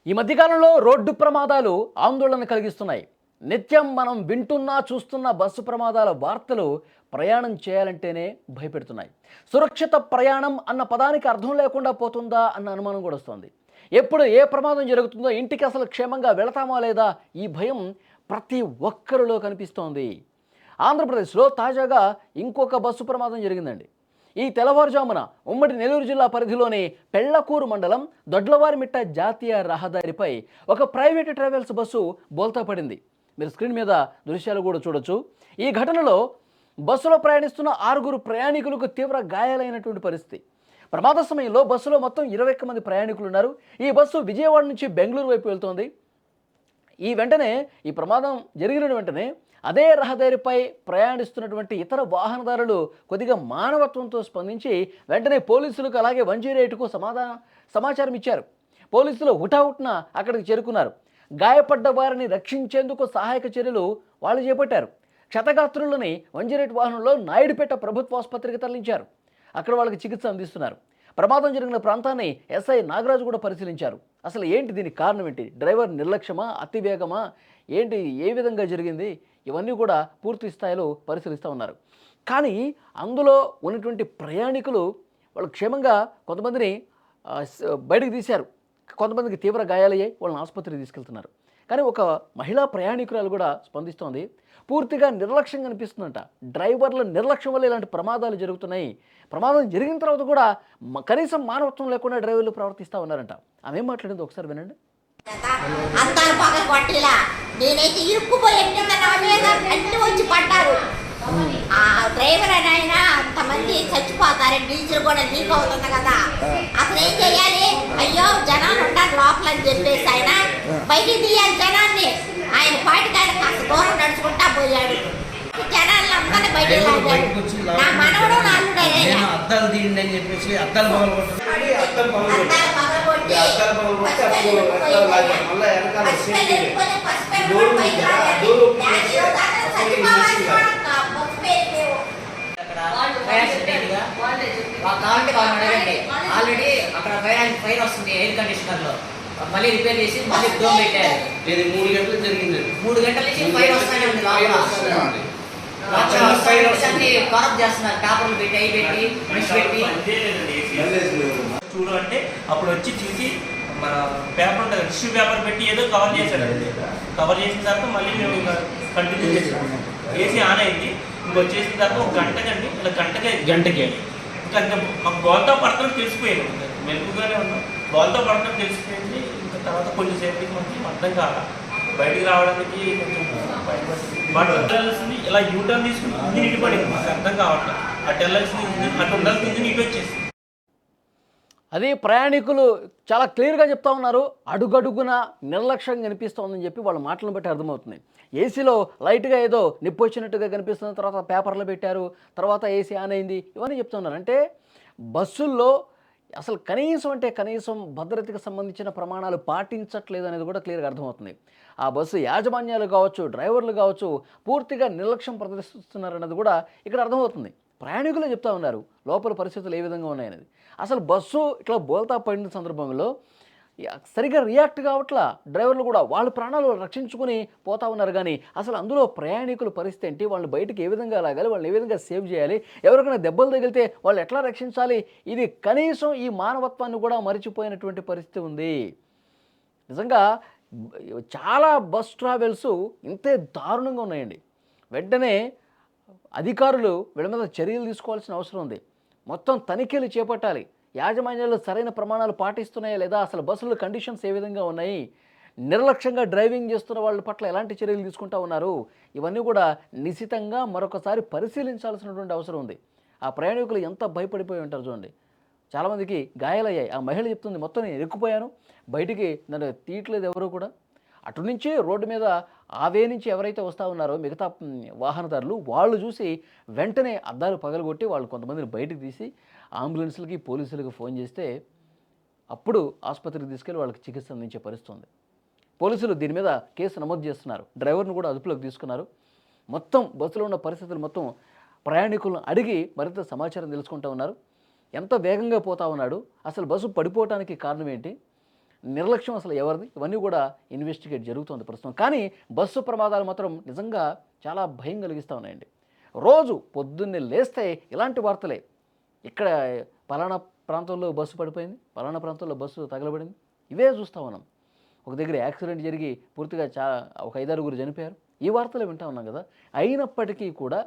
ఈ మధ్యకాలంలో రోడ్డు ప్రమాదాలు ఆందోళన కలిగిస్తున్నాయి. నిత్యం మనం వింటున్నా చూస్తున్న బస్సు ప్రమాదాల వార్తలు ప్రయాణం చేయాలంటేనే భయపెడుతున్నాయి. సురక్షిత ప్రయాణం అన్న పదానికి అర్థం లేకుండా పోతుందా అన్న అనుమానం కూడా వస్తుంది. ఎప్పుడు ఏ ప్రమాదం జరుగుతుందో, ఇంటికి అసలు క్షేమంగా వెళతామా లేదా, ఈ భయం ప్రతి ఒక్కరిలో కనిపిస్తోంది. ఆంధ్రప్రదేశ్లో తాజాగా ఇంకొక బస్సు ప్రమాదం జరిగిందండి. ఈ తెల్లవారుజామున ఉమ్మడి నెల్లూరు జిల్లా పరిధిలోని పెళ్లకూరు మండలం దొడ్లవారిమిట్ట జాతీయ రహదారిపై ఒక ప్రైవేట్ ట్రావెల్స్ బస్సు బోల్తా పడింది. మీరు స్క్రీన్ మీద దృశ్యాలు కూడా చూడొచ్చు. ఈ ఘటనలో బస్సులో ప్రయాణిస్తున్న 6 ప్రయాణికులకు తీవ్ర గాయాలైనటువంటి పరిస్థితి. ప్రమాద సమయంలో బస్సులో మొత్తం 21 మంది ప్రయాణికులు ఉన్నారు. ఈ బస్సు విజయవాడ నుంచి బెంగళూరు వైపు వెళ్తోంది. ఈ ప్రమాదం జరిగిన వెంటనే అదే రహదారిపై ప్రయాణిస్తున్నటువంటి ఇతర వాహనదారులు కొద్దిగా మానవత్వంతో స్పందించి వెంటనే పోలీసులకు అలాగే 108కు సమాచారం ఇచ్చారు. పోలీసులు హుటాహుటిన అక్కడికి చేరుకున్నారు. గాయపడ్డ వారిని రక్షించేందుకు సహాయక చర్యలు వాళ్ళు చేపట్టారు. క్షతగాత్రులని 108 వాహనంలో నాయుడుపేట ప్రభుత్వ ఆసుపత్రికి తరలించారు. అక్కడ వాళ్ళకి చికిత్స అందిస్తున్నారు. ప్రమాదం జరిగిన ప్రాంతాన్ని ఎస్ఐ నాగరాజు కూడా పరిశీలించారు. అసలు ఏంటి, దీనికి కారణం ఏంటి, డ్రైవర్ నిర్లక్ష్యమా, అతివేగమా, ఏంటి, ఏ విధంగా జరిగింది, ఇవన్నీ కూడా పూర్తి స్థాయిలో పరిశీలిస్తూ ఉన్నారు. కానీ అందులో ఉన్నటువంటి ప్రయాణికులు వాళ్ళు క్షేమంగా కొంతమందిని బయటకు తీశారు. కొంతమందికి తీవ్ర గాయాలయ్యాయి, వాళ్ళని ఆసుపత్రికి తీసుకెళ్తున్నారు. కానీ ఒక మహిళా ప్రయాణికురాలు కూడా స్పందిస్తోంది. పూర్తిగా నిర్లక్ష్యంగా అనిపిస్తుందంట. డ్రైవర్ల నిర్లక్ష్యం వల్ల ఇలాంటి ప్రమాదాలు జరుగుతున్నాయి. ప్రమాదం జరిగిన తర్వాత కూడా కనీసం మానవత్వం లేకుండా డ్రైవర్లు ప్రవర్తిస్తూ ఉన్నారంట. ఆమె ఏం మాట్లాడింది ఒకసారి వినండి. అంతాలు పగ కొట్టిలా నేనైతే ఇరుక్కుపోయి అన్ని వచ్చి పడ్డారు. ఆ డ్రైవర్ అయినా అంతమంది చచ్చిపోతారు, డీజిల్ కూడా లీక్ అవుతుంది కదా, అసలు ఏం చెయ్యాలి? అయ్యో జనాలు ఉంటారు లోపల అని చెప్పేసి ఆయన బయటికి తీయాలి జనాన్ని. ఆయన పాటికి ఆయన కాస్త దూరం నడుచుకుంటా పోయాడు. జనాలు అందరినీ బయటికి లాగాడు. నా మనవడు నా అద్దాలు తీయండి అని చెప్పేసి అద్దాలు పగలగొట్టి ఆల్రెడీ అక్కడ ఫైర్ వస్తుంది ఎయిర్ కండిషనర్ లో, మళ్ళీ రిపేర్ చేసి మళ్ళీ డోమ్ పెట్టారు. 3 గంటలు జరిగింది. 3 గంటల నుంచి ఫైర్ వస్తానే ఉంది. కరప్ట్ చేస్తున్నారు, పేపర్లు పెట్టి అవి పెట్టి బ్రష్ పెట్టి చూడు అంటే అప్పుడు వచ్చి చూసి మన పేపర్ ఉంటుంది, టిష్యూ పేపర్ పెట్టి ఏదో కవర్ చేశాడు. కవర్ చేసిన తర్వాత మళ్ళీ మేము ఇంకా కంటిన్యూ చేసాము. ఏసీ ఆన్ అయింది. ఇంకొచ్చేసిన తర్వాత ఒక గంటకండి, ఇలా గంటకి ఇంకా మాకు గోల్తో పడుతున్నట్టు తెలిసిపోయింది. మెలుగుగానే ఉన్నాం, గోల్తో పడుతున్నట్టు తెలిసిపోయింది. ఇంకా తర్వాత కొంచెం సేపటికి మనకి అర్థం కాల, బయటికి రావడానికి కొంచెం బయటపడాల్సింది. ఇలా యూటర్న్ తీసుకుని ఇంజిన్ ఇటు పడింది, మాకు అర్థం కావట్లేదు. అటు వెళ్ళాల్సింది ఇంజిన్, అటు ఉండాల్సింది ఇంజిన్ ఇటు వచ్చేసి. అది ప్రయాణికులు చాలా క్లియర్గా చెప్తా ఉన్నారు. అడుగడుగున నిర్లక్ష్యంగా కనిపిస్తోందని చెప్పి వాళ్ళ మాటలను బట్టి అర్థమవుతుంది. ఏసీలో లైట్గా ఏదో నిప్పు వచ్చినట్టుగా కనిపిస్తుంది, తర్వాత పేపర్లు పెట్టారు, తర్వాత ఏసీ ఆన్ అయింది, ఇవన్నీ చెప్తున్నారు. అంటే బస్సుల్లో అసలు కనీసం భద్రతకు సంబంధించిన ప్రమాణాలు పాటించట్లేదు అనేది కూడా క్లియర్గా అర్థమవుతుంది. ఆ బస్సు యాజమాన్యాలు కావచ్చు, డ్రైవర్లు కావచ్చు, పూర్తిగా నిర్లక్ష్యం ప్రదర్శిస్తున్నారన్నది కూడా ఇక్కడ అర్థమవుతుంది. ప్రయాణికులు చెప్తా ఉన్నారు లోపల పరిస్థితులు ఏ విధంగా ఉన్నాయనేది. అసలు బస్సు ఇట్లా బోల్తా పడిన సందర్భంలో సరిగ్గా రియాక్ట్ కావట్లా. డ్రైవర్లు కూడా వాళ్ళ ప్రాణాలు రక్షించుకుని పోతా ఉన్నారు. కానీ అసలు అందులో ప్రయాణికుల పరిస్థితి ఏంటి, వాళ్ళని బయటకు ఏ విధంగా లాగాలి, వాళ్ళని ఏ విధంగా సేవ్ చేయాలి, ఎవరికైనా దెబ్బలు తగిలితే వాళ్ళు ఎట్లా రక్షించాలి, ఇది కనీసం ఈ మానవత్వాన్ని కూడా మరిచిపోయినటువంటి పరిస్థితి ఉంది. నిజంగా చాలా బస్ ట్రావెల్స్ ఇంతే దారుణంగా ఉన్నాయండి. వెంటనే అధికారులు వీళ్ళ మీద చర్యలు తీసుకోవాల్సిన అవసరం ఉంది. మొత్తం తనిఖీలు చేపట్టాలి. యాజమాన్యాలు సరైన ప్రమాణాలు పాటిస్తున్నాయా లేదా, అసలు బస్సుల కండిషన్స్ ఏ విధంగా ఉన్నాయి, నిర్లక్ష్యంగా డ్రైవింగ్ చేస్తున్న వాళ్ళ పట్ల ఎలాంటి చర్యలు తీసుకుంటా ఉన్నారు, ఇవన్నీ కూడా నిశితంగా మరొకసారి పరిశీలించాల్సినటువంటి అవసరం ఉంది. ఆ ప్రయాణికులు ఎంత భయపడిపోయి ఉంటారు చూడండి. చాలామందికి గాయాలయ్యాయి. ఆ మహిళ చెప్తుంది, మొత్తం నేను ఇరుక్కుపోయాను, బయటికి నన్ను తీయట్లేదు ఎవరు కూడా. అటు నుంచి రోడ్డు మీద ఆవే నుంచి ఎవరైతే వస్తూ ఉన్నారో మిగతా వాహనదారులు వాళ్ళు చూసి వెంటనే అద్దాలు పగలగొట్టి వాళ్ళు కొంతమందిని బయటకు తీసి అంబులెన్స్లకి పోలీసులకు ఫోన్ చేస్తే అప్పుడు ఆసుపత్రికి తీసుకెళ్ళి వాళ్ళకి చికిత్స అందించే పరిస్థితి ఉంది. పోలీసులు దీని మీద కేసు నమోదు చేస్తున్నారు. డ్రైవర్ను కూడా అదుపులోకి తీసుకున్నారు. మొత్తం బస్సులో ఉన్న పరిస్థితులు మొత్తం ప్రయాణికులను అడిగి మరింత సమాచారం తెలుసుకుంటూ ఉన్నారు. ఎంత వేగంగా పోతా ఉన్నాడు, అసలు బస్సు పడిపోవటానికి కారణం ఏంటి, నిర్లక్ష్యం అసలు ఎవరిది? ఇవన్నీ కూడా ఇన్వెస్టిగేట్ జరుగుతుంది ప్రస్తుతం. కానీ బస్సు ప్రమాదాలు మాత్రం నిజంగా చాలా భయం కలిగిస్తూ ఉన్నాయండి. రోజు పొద్దున్నే లేస్తే ఇలాంటి వార్తలే. ఇక్కడ పలానా ప్రాంతంలో బస్సు పడిపోయింది, పలానా ప్రాంతంలో బస్సు తగలబడింది, ఇవే చూస్తూ ఉన్నాం. ఒక దగ్గర యాక్సిడెంట్ జరిగి పూర్తిగా ఒక 5-6 చనిపోయారు. ఈ వార్తలు వింటూ ఉన్నాం కదా. అయినప్పటికీ కూడా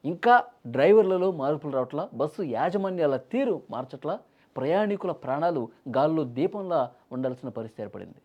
ఇంకా డ్రైవర్లలో మార్పులు రావట్లా, బస్సు యాజమాన్యాల తీరు మార్చట్లా, ప్రయాణికుల ప్రాణాలు గాల్లో దీపంలా ఉండాల్సిన పరిస్థితి ఏర్పడింది.